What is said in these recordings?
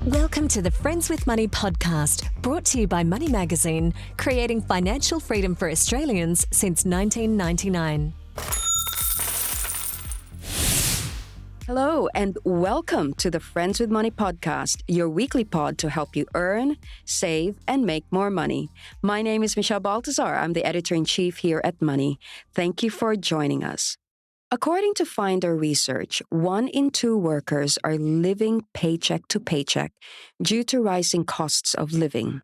Welcome to the Friends with Money podcast, brought to you by Money Magazine, creating financial freedom for Australians since 1999. Hello and welcome to the Friends with Money podcast, your weekly pod to help you earn, save, and make more money. My name is Michelle Baltazar. I'm the editor-in-chief here at Money. Thank you for joining us. According to Finder Research, 1 in 2 workers are living paycheck to paycheck due to rising costs of living.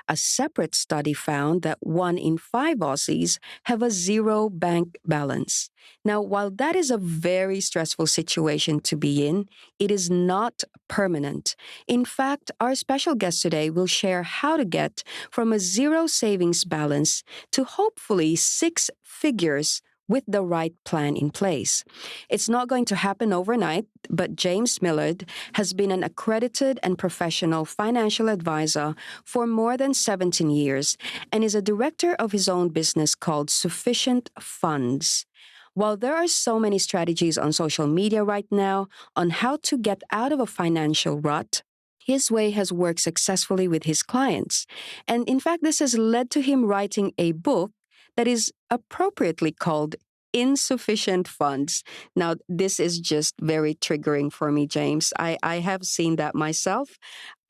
A separate study found that 1 in 5 Aussies have a zero bank balance. Now, while that is a very stressful situation to be in, it is not permanent. In fact, our special guest today will share how to get from a zero savings balance to hopefully 6 figures with the right plan in place. It's not going to happen overnight, but James Millard has been an accredited and professional financial advisor for more than 17 years and is a director of his own business called Insufficient Funds. While there are so many strategies on social media right now on how to get out of a financial rut, his way has worked successfully with his clients. And in fact, this has led to him writing a book that is appropriately called Insufficient Funds. Now, this is just very triggering for me, James. I have seen that myself.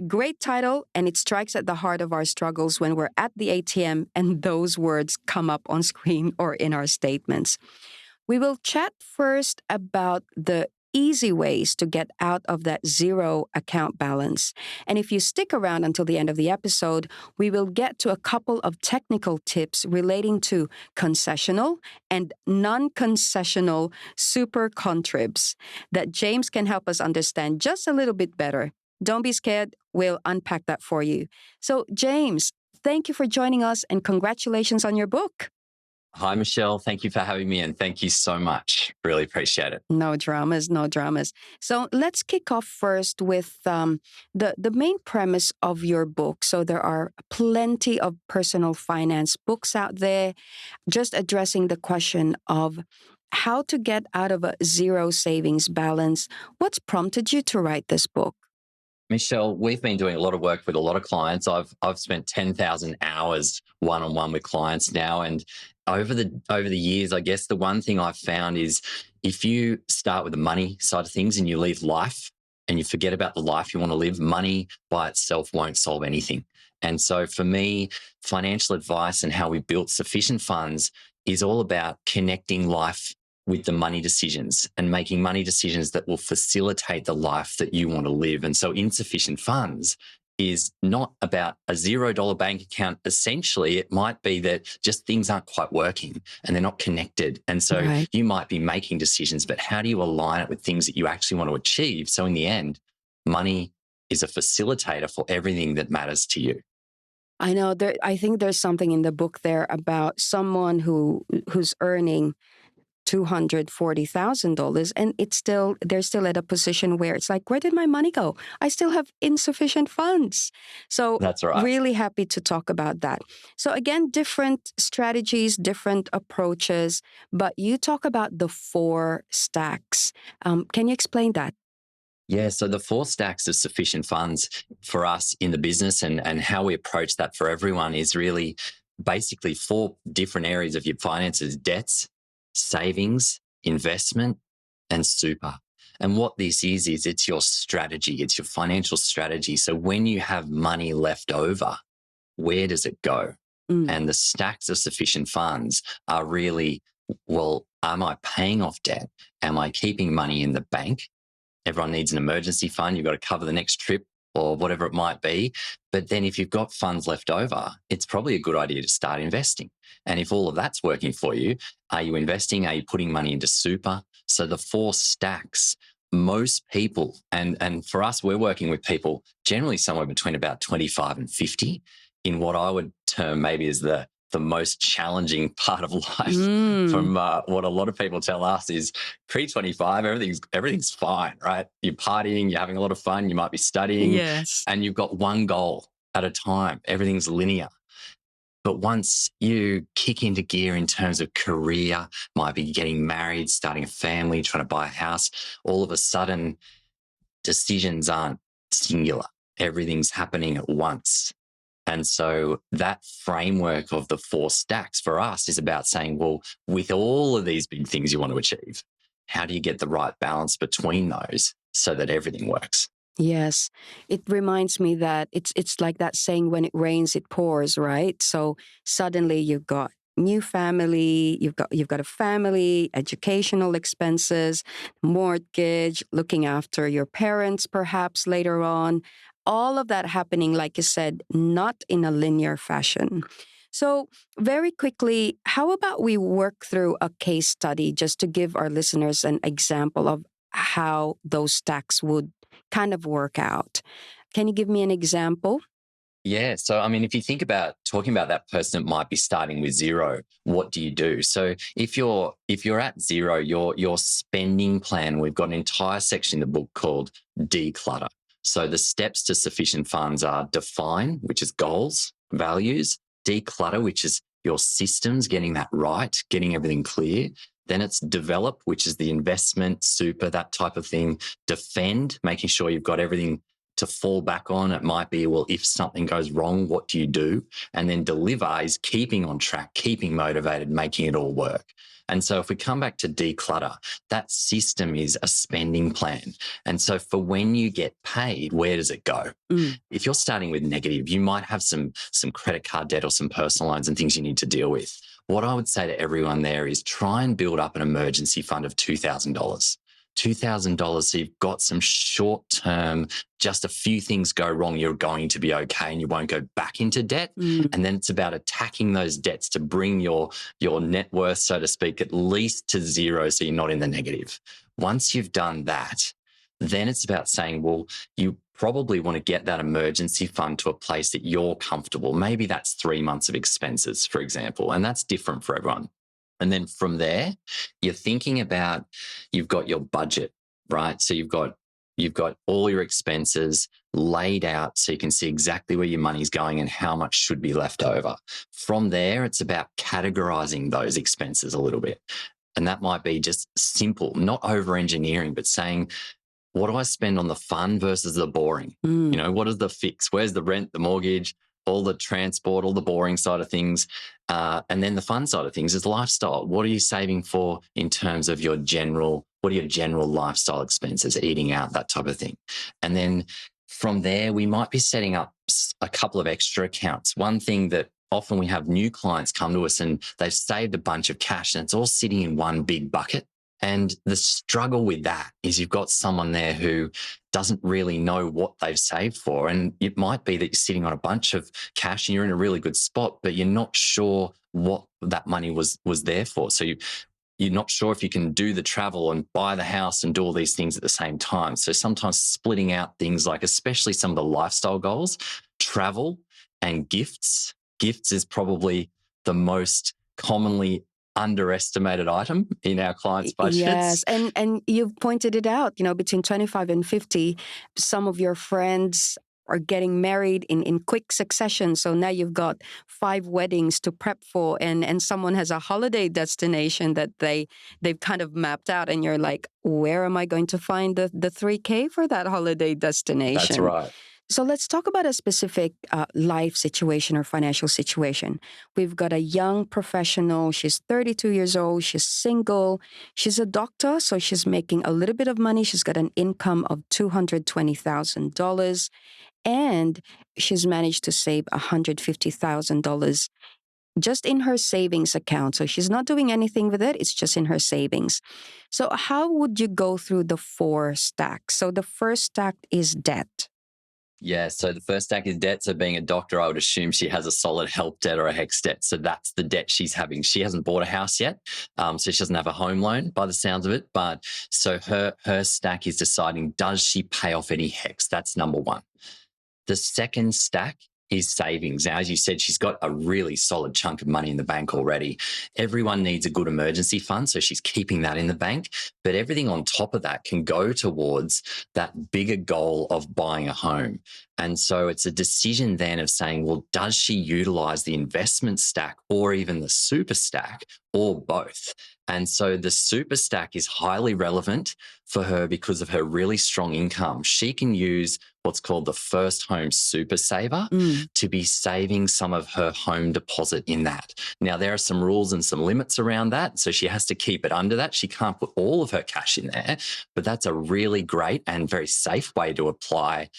Great title, and it strikes at the heart of our struggles when we're at the ATM and those words come up on screen or in our statements. We will chat first about the easy ways to get out of that zero account balance. And if you stick around until the end of the episode, we will get to a couple of technical tips relating to concessional and non-concessional super contribs that James can help us understand just a little bit better. Don't be scared. We'll unpack that for you. So, James, thank you for joining us and congratulations on your book. Hi, Michelle. Thank you for having me and thank you so much. Really appreciate it. No dramas, no dramas. So let's kick off first with the main premise of your book. So there are plenty of personal finance books out there just addressing the question of how to get out of a zero savings balance. What's prompted you to write this book? Michelle, we've been doing a lot of work with a lot of clients. I've spent 10,000 hours one-on-one with clients now. And over the years, I guess the one thing I've found is if you start with the money side of things and you leave life and you forget about the life you want to live, money by itself won't solve anything. And so for me, financial advice and how we built Sufficient Funds is all about connecting life with the money decisions and making money decisions that will facilitate the life that you want to live. And so Insufficient Funds is not about a $0 bank account. Essentially, it might be that just things aren't quite working and they're not connected. And so you might be making decisions, but how do you align it with things that you actually want to achieve? So in the end, money is a facilitator for everything that matters to you. I know I think there's something in the book there about someone who's earning $240,000 and they're still at a position where it's like, where did my money go? I still have insufficient funds. So that's right. Really happy to talk about that. So again, different strategies, different approaches, but you talk about the 4 stacks. Can you explain that? Yeah, so the 4 stacks of sufficient funds for us in the business and how we approach that for everyone is really basically 4 different areas of your finances: debts, savings, investment, and super. And what this is it's your strategy. It's your financial strategy. So when you have money left over, where does it go? And the stacks of sufficient funds are really, well, am I paying off debt? Am I keeping money in the bank? Everyone needs an emergency fund. You've got to cover the next trip or whatever it might be. But then if you've got funds left over, it's probably a good idea to start investing. And if all of that's working for you, are you investing? Are you putting money into super? So the 4 stacks, most people, and for us, we're working with people generally somewhere between about 25 and 50 in what I would term maybe as the most challenging part of life. From what a lot of people tell us is pre-25, everything's fine, right? You're partying, you're having a lot of fun, you might be studying, and you've got one goal at a time. Everything's linear. But once you kick into gear in terms of career, might be getting married, starting a family, trying to buy a house, all of a sudden decisions aren't singular. everything's happening at once. And so that framework of the 4 stacks for us is about saying, well, with all of these big things you want to achieve, how do you get the right balance between those so that everything works? Yes, it reminds me that it's like that saying, when it rains, it pours, right? So suddenly you've got new family, you've got a family, educational expenses, mortgage, looking after your parents perhaps later on. All of that happening, like you said, not in a linear fashion. So, very quickly, how about we work through a case study just to give our listeners an example of how those stacks would kind of work out? Can you give me an example? Yeah. So, I mean, if you think about talking about that person that might be starting with zero, what do you do? So if you're at zero, your spending plan, we've got an entire section in the book called declutter. So the steps to sufficient funds are define, which is goals, values, declutter, which is your systems, getting that right, getting everything clear. Then it's develop, which is the investment, super, that type of thing. Defend, making sure you've got everything to fall back on. It might be, well, if something goes wrong, what do you do? And then deliver is keeping on track, keeping motivated, making it all work. And so if we come back to declutter, that system is a spending plan. And so for when you get paid, where does it go? If you're starting with negative, you might have some credit card debt or some personal loans and things you need to deal with. What I would say to everyone there is try and build up an emergency fund of $2,000. $2,000, so you've got some short-term, just a few things go wrong, you're going to be okay and you won't go back into debt. And then it's about attacking those debts to bring your net worth, so to speak, at least to zero so you're not in the negative. Once you've done that, then it's about saying, well, you probably want to get that emergency fund to a place that you're comfortable. Maybe that's 3 months of expenses, for example, and that's different for everyone. And then from there, you're thinking about, you've got your budget, right? So you've got all your expenses laid out so you can see exactly where your money's going and how much should be left over. From there, it's about categorizing those expenses a little bit. And that might be just simple, not over engineering, but saying, what do I spend on the fun versus the boring? What is the fix? Where's the rent, the mortgage, all the transport, all the boring side of things? And then the fun side of things is lifestyle. What are you saving for in terms of what are your general lifestyle expenses, eating out, that type of thing? And then from there, we might be setting up a couple of extra accounts. One thing that often we have new clients come to us and they've saved a bunch of cash and it's all sitting in one big bucket. And the struggle with that is you've got someone there who doesn't really know what they've saved for. And it might be that you're sitting on a bunch of cash and you're in a really good spot, but you're not sure what that money was there for. So you're not sure if you can do the travel and buy the house and do all these things at the same time. So sometimes splitting out things like, especially some of the lifestyle goals, travel and gifts. Gifts is probably the most commonly underestimated item in our clients' budgets. Yes, and you've pointed it out, between 25 and 50, some of your friends are getting married in quick succession. So now you've got 5 weddings to prep for, and someone has a holiday destination that they've kind of mapped out, and you're like, where am I going to find the $3K for that holiday destination? That's right. So let's talk about a specific life situation or financial situation. We've got a young professional. She's 32 years old. She's single. She's a doctor, so she's making a little bit of money. She's got an income of $220,000, and she's managed to save $150,000 just in her savings account. So she's not doing anything with it. It's just in her savings. So how would you go through the 4 stacks? So the first stack is debt. Yeah, so the first stack is debt. So being a doctor, I would assume she has a solid health debt or a HECS debt. So that's the debt she's having. She hasn't bought a house yet, so she doesn't have a home loan by the sounds of it. But so her stack is deciding, does she pay off any HECS? That's number 1. The second stack is savings. Now, as you said, she's got a really solid chunk of money in the bank already. Everyone needs a good emergency fund, so she's keeping that in the bank. But everything on top of that can go towards that bigger goal of buying a home. And so it's a decision then of saying, well, does she utilize the investment stack or even the super stack, or both. And so the super stack is highly relevant for her because of her really strong income. She can use what's called the first home super saver to be saving some of her home deposit in that. Now, there are some rules and some limits around that. So she has to keep it under that. She can't put all of her cash in there, but that's a really great and very safe way to apply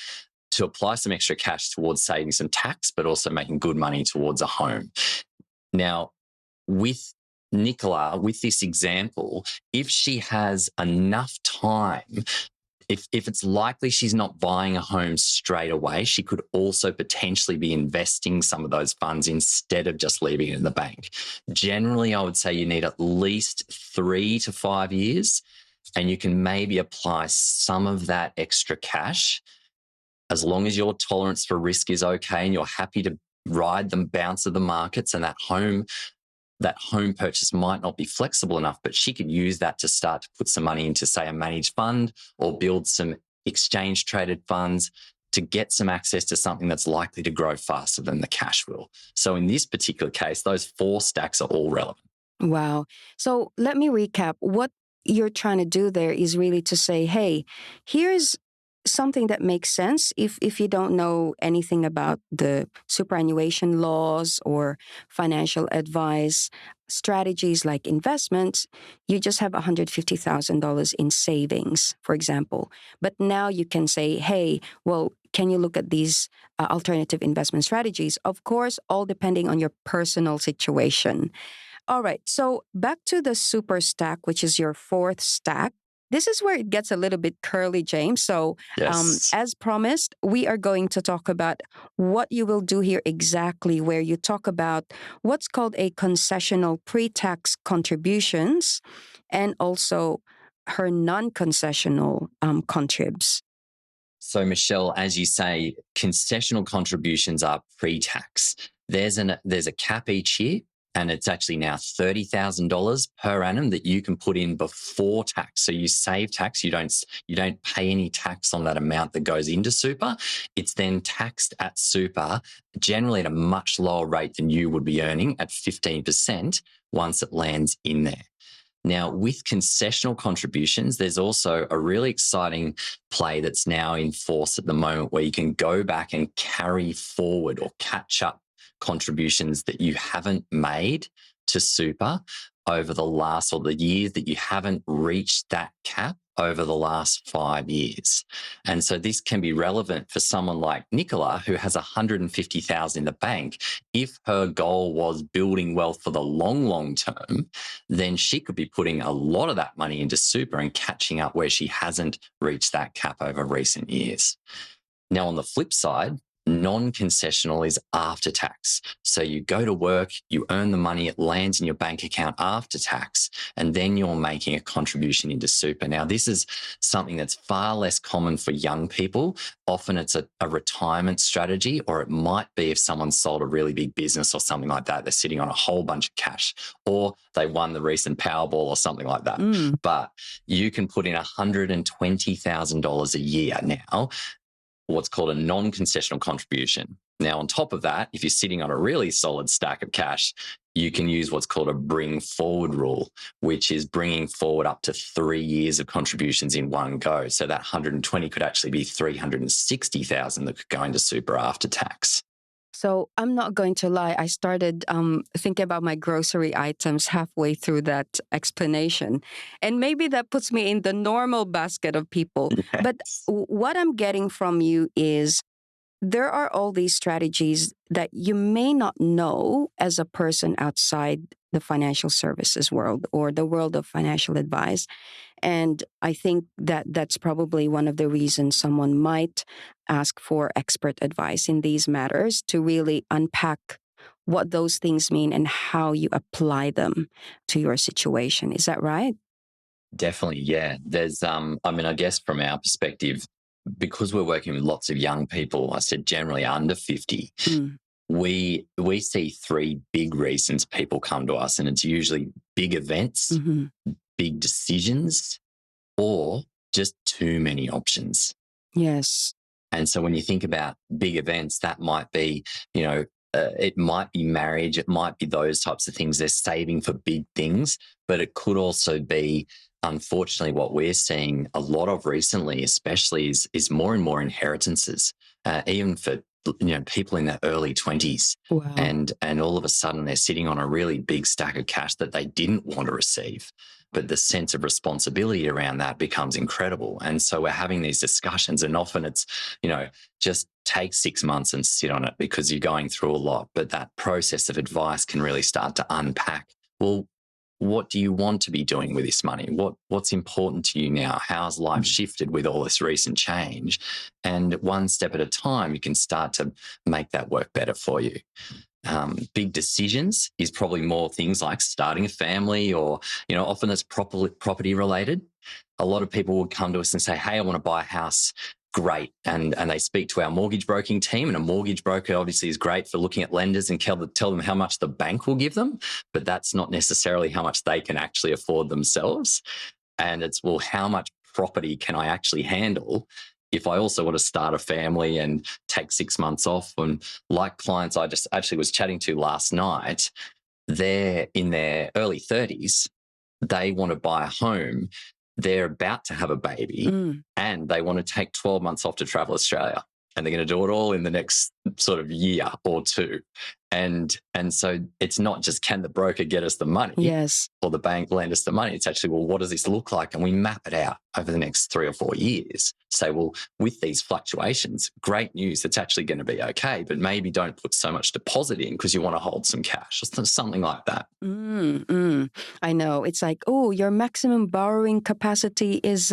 some extra cash towards saving some tax, but also making good money towards a home. Now, with Nicola, with this example, if she has enough time, if it's likely she's not buying a home straight away, she could also potentially be investing some of those funds instead of just leaving it in the bank. Generally, I would say you need at least 3 to 5 years, and you can maybe apply some of that extra cash as long as your tolerance for risk is okay and you're happy to ride the bounce of the markets, and that home purchase might not be flexible enough, but she could use that to start to put some money into, say, a managed fund or build some exchange traded funds to get some access to something that's likely to grow faster than the cash will. So in this particular case, those 4 stacks are all relevant. Wow. So let me recap. What you're trying to do there is really to say, hey, here's something that makes sense if you don't know anything about the superannuation laws or financial advice strategies like investments. You just have $150,000 in savings, for example. But now you can say, hey, well, can you look at these alternative investment strategies? Of course, all depending on your personal situation. All right, so back to the super stack, which is your 4th stack. This is where it gets a little bit curly, James. So, Yes. as promised, we are going to talk about what you will do here exactly, where you talk about what's called a concessional pre-tax contributions and also her non-concessional contribs. So, Michelle, as you say, concessional contributions are pre-tax. There's a cap each year, and it's actually now $30,000 per annum that you can put in before tax. So you save tax. You don't pay any tax on that amount that goes into super. It's then taxed at super, generally at a much lower rate than you would be earning at 15% once it lands in there. Now, with concessional contributions, there's also a really exciting play that's now in force at the moment where you can go back and carry forward or catch up contributions that you haven't made to super over the years that you haven't reached that cap over the last 5 years. And so this can be relevant for someone like Nicola, who has $150,000 in the bank. If her goal was building wealth for the long term, then she could be putting a lot of that money into super and catching up where she hasn't reached that cap over recent years. Now, on the flip side, non-concessional is after tax. So you go to work, you earn the money, it lands in your bank account after tax, and then you're making a contribution into super. Now, this is something that's far less common for young people. Often it's a retirement strategy, or it might be if someone's sold a really big business or something like that, they're sitting on a whole bunch of cash, or they won the recent Powerball or something like that. But you can put in $120,000 a year now, what's called a non-concessional contribution. Now, on top of that, if you're sitting on a really solid stack of cash, you can use what's called a bring forward rule, which is bringing forward up to 3 years of contributions in one go. So that 120 could actually be 360,000 that could go into super after tax. So I'm not going to lie. I started thinking about my grocery items halfway through that explanation. And maybe that puts me in the normal basket of people. Yes. But what I'm getting from you is there are all these strategies that you may not know as a person outside the financial services world or the world of financial advice. And I think that that's probably one of the reasons someone might ask for expert advice in these matters to really unpack what those things mean and how you apply them to your situation. Is that right? Definitely, yeah. There's, I guess from our perspective, because we're working with lots of young people, I said generally under 50, we see 3 big reasons people come to us, and it's usually big events, big decisions, or just too many options. Yes. And so when you think about big events, that might be, It might be marriage, it might be those types of things. They're saving for big things, but it could also be, unfortunately, what we're seeing a lot of recently, especially, is more and more inheritances, even for people in their early 20s. Wow. And all of a sudden they're sitting on a really big stack of cash that they didn't want to receive. But the sense of responsibility around that becomes incredible. And so we're having these discussions, and often it's, just take 6 months and sit on it because you're going through a lot. But that process of advice can really start to unpack, well, what do you want to be doing with this money? What's important to you now? How's life shifted with all this recent change? And one step at a time, you can start to make that work better for you. Big decisions is probably more things like starting a family, or, often it's property related. A lot of people would come to us and say, hey, I want to buy a house. Great. And they speak to our mortgage broking team, and a mortgage broker obviously is great for looking at lenders and tell them how much the bank will give them, but that's not necessarily how much they can actually afford themselves. And it's, well, how much property can I actually handle if I also want to start a family and take 6 months off? And like clients I just actually was chatting to last night, they're in their early 30s, they want to buy a home. They're about to have a baby and they want to take 12 months off to travel Australia, and they're going to do it all in the next sort of year or two. And so it's not just, can the broker get us the money? Yes. Or the bank lend us the money. It's actually, well, what does this look like? And we map it out over the next 3 or 4 years. Say, well, with these fluctuations, great news, it's actually going to be okay, but maybe don't put so much deposit in because you want to hold some cash or something like that. I know. It's like, oh, your maximum borrowing capacity is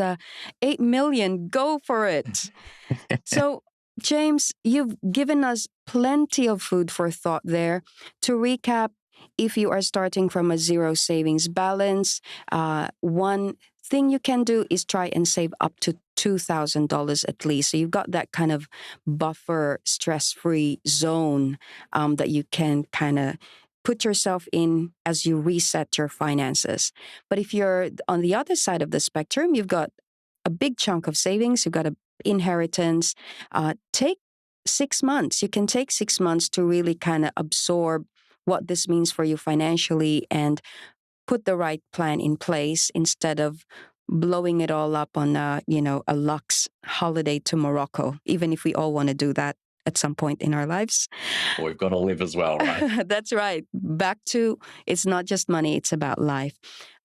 8 million. Go for it. So, James, you've given us plenty of food for thought there. To recap, if you are starting from a zero savings balance, one thing you can do is try and save up to $2,000 at least. So you've got that kind of buffer, stress-free zone that you can kind of put yourself in as you reset your finances. But if you're on the other side of the spectrum, you've got a big chunk of savings, you've got an inheritance, take 6 months. You can take 6 months to really kind of absorb what this means for you financially and put the right plan in place instead of blowing it all up on a luxe holiday to Morocco, even if we all want to do that at some point in our lives. Well, we've got to live as well, right? That's right. Back to, it's not just money, it's about life.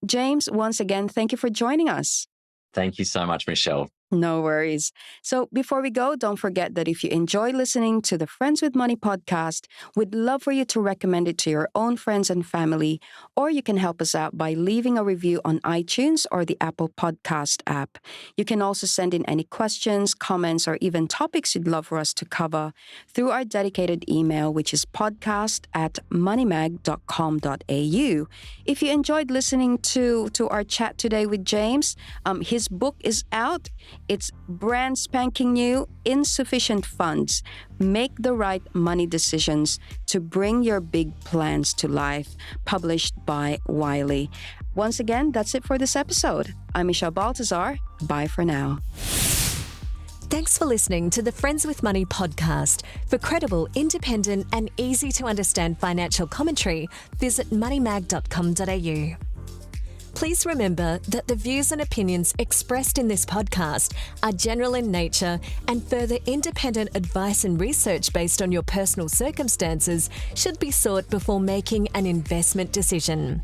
James, once again, thank you for joining us. Thank you so much, Michelle. No worries. So before we go, don't forget that if you enjoy listening to the Friends with Money podcast, we'd love for you to recommend it to your own friends and family, or you can help us out by leaving a review on iTunes or the Apple Podcast app. You can also send in any questions, comments, or even topics you'd love for us to cover through our dedicated email, which is podcast@moneymag.com.au. If you enjoyed listening to our chat today with James, his book is out. It's brand spanking new, Insufficient Funds. Make the right money decisions to bring your big plans to life. Published by Wiley. Once again, that's it for this episode. I'm Michelle Baltazar. Bye for now. Thanks for listening to the Friends with Money podcast. For credible, independent, and easy to understand financial commentary, visit moneymag.com.au. Please remember that the views and opinions expressed in this podcast are general in nature, and further independent advice and research based on your personal circumstances should be sought before making an investment decision.